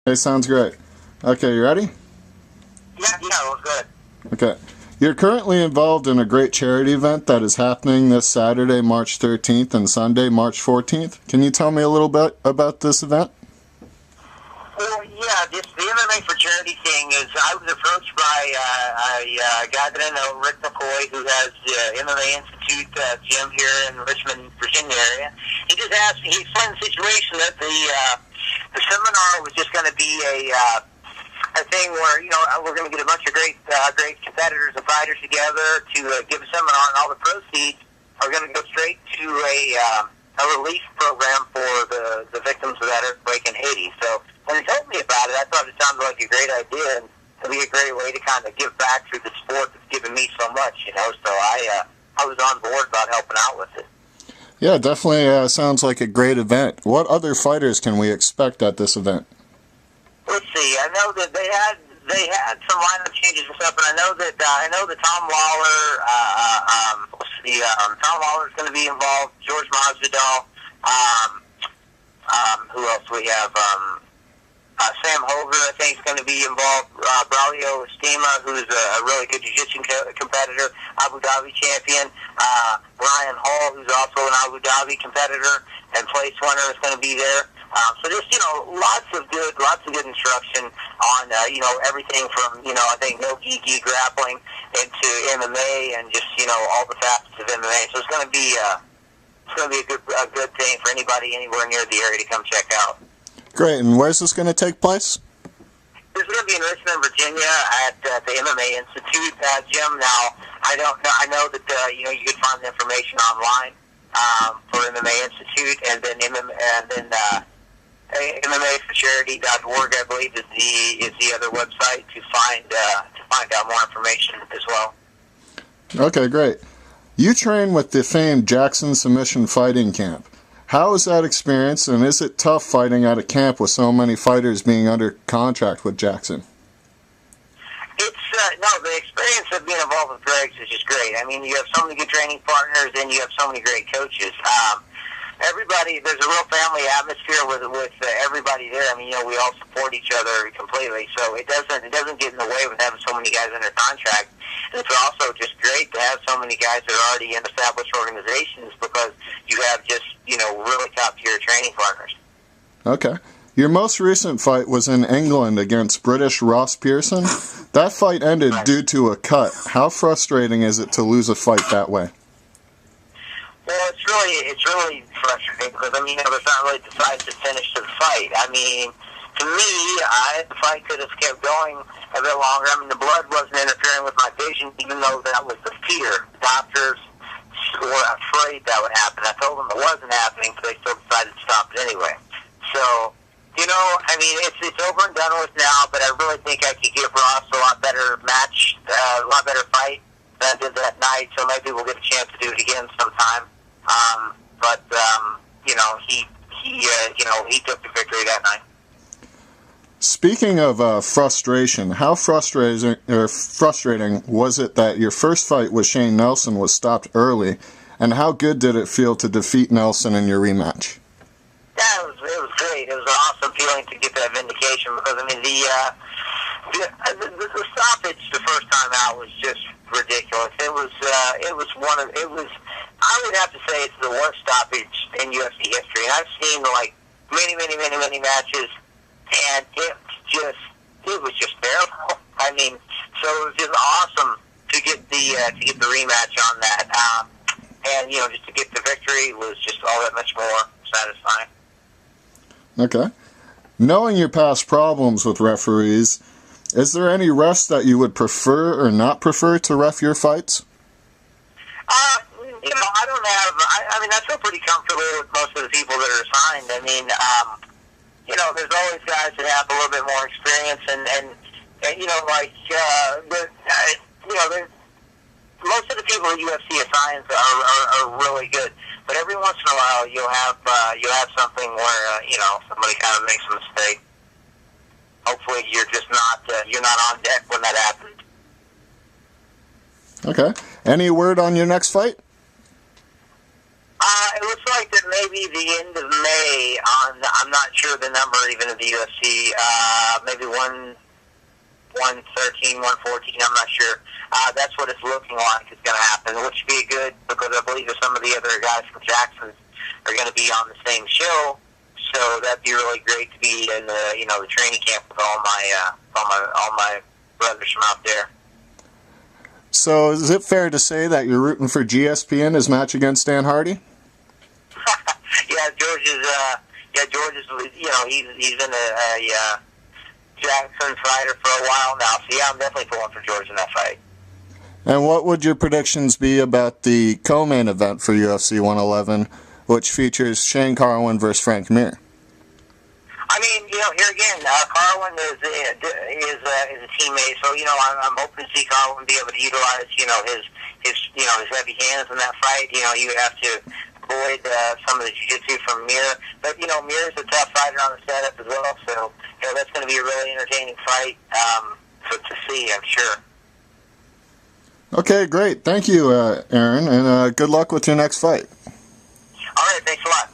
Hey, sounds great. Okay, you ready? Yeah, it was good. Okay. You're currently involved in a great charity event that is happening this Saturday, March 13th and Sunday, March 14th. Can you tell me a little bit about this event? Well, yeah, the MMA for Charity thing is, I was approached by a guy that I know, Rick McCoy, who has the MMA Institute gym here in Richmond, Virginia area. He just asked me, he explained the situation that the seminar was just going to be a thing where, we're going to get a bunch of great competitors and fighters together to give a seminar, and all the proceeds are going to go straight to a relief program for the victims of that earthquake in Haiti. So when he told me about it, I thought it sounded like a great idea, and it'd be a great way to kind of give back through the sport that's given me so much, So I was on board about helping out with it. Yeah, definitely sounds like a great event. What other fighters can we expect at this event? Let's see. I know that they had some lineup changes and stuff, but I know that Tom Lawler. Tom Lawler is going to be involved. George Masvidal. Who else we have? Sam Holger, I think, is going to be involved. Braulio Estima, who's a really good jiu-jitsu competitor, Abu Dhabi champion. Ryan Hall, who's also an Abu Dhabi competitor and place winner, is going to be there. So just, lots of good instruction on, everything from, I think no-gi grappling into MMA and just, all the facets of MMA. So it's going to be a good thing for anybody anywhere near the area to come check out. Great. And where's this going to take place? This is going to be in Richmond, Virginia, at the MMA Institute gym. Now, I know that you can find the information online for MMA Institute, and then MMAforcharity.org, I believe, is the other website to find out more information as well. Okay, great. You train with the famed Jackson Submission Fighting Camp. How is that experience, and is it tough fighting at a camp with so many fighters being under contract with Jackson? The experience of being involved with Greg's is just great. I mean, you have so many good training partners, and you have so many great coaches. Everybody, there's a real family atmosphere with everybody there. I mean, we all support each other completely, so it doesn't get in the way with having so many guys under contract. And it's also just great to have so many guys that are already in established organizations, because you have just, really top-tier training partners. Okay. Your most recent fight was in England against British Ross Pearson. That fight ended due to a cut. How frustrating is it to lose a fight that way? Well, it's really frustrating, because there's not really a decisive finish to the fight. I mean, to me, the fight could have kept going a bit longer. I mean, the blood wasn't interfering with my vision, even though that was the fear. Doctors were afraid that would happen. I told them it wasn't happening, but they still decided to stop it anyway. So, it's over and done with now, but I really think I could give Ross a lot better match, a lot better fight than I did that night, so maybe we'll get a chance to do it again sometime. He took the victory that night. Speaking of frustration, how frustrating was it that your first fight with Shane Nelson was stopped early, and how good did it feel to defeat Nelson in your rematch? Yeah, it was great. It was an awesome feeling to get that vindication, because the stoppage the first time out was just ridiculous. I would have to say it's the worst stoppage in UFC history. And I've seen many matches, and it was just terrible. I mean, so it was just awesome to get the rematch on that. And just to get the victory was just all that much more satisfying. Okay. Knowing your past problems with referees, is there any refs that you would prefer or not prefer to ref your fights? I don't have. I feel pretty comfortable with most of the people that are assigned. There's always guys that have a little bit more experience, most of the people that UFC assigns are really good. But every once in a while, you'll have something where somebody kind of makes a mistake. Hopefully, you're not on deck when that happens. Okay. Any word on your next fight? It looks like that maybe the end of May. I'm not sure the number even of the UFC. maybe 113, 114, I'm not sure. That's what it's looking like is going to happen, which would be good because I believe that some of the other guys from Jackson are going to be on the same show. So that'd be really great to be in the the training camp with all my brothers from out there. So is it fair to say that you're rooting for GSP in his match against Dan Hardy? George is he's been a Jackson fighter for a while now. So yeah, I'm definitely pulling for George in that fight. And what would your predictions be about the co-main event for UFC 111, which features Shane Carwin versus Frank Mir? I mean, here again, Carwin is a teammate, so I'm hoping to see Carwin be able to utilize his heavy hands in that fight. You would have to avoid some of the jiu-jitsu from Mir, but Mir's a tough fighter on the setup as well, so that's going to be a really entertaining fight to see, I'm sure. Okay, great. Thank you, Aaron, and good luck with your next fight. All right, thanks a lot.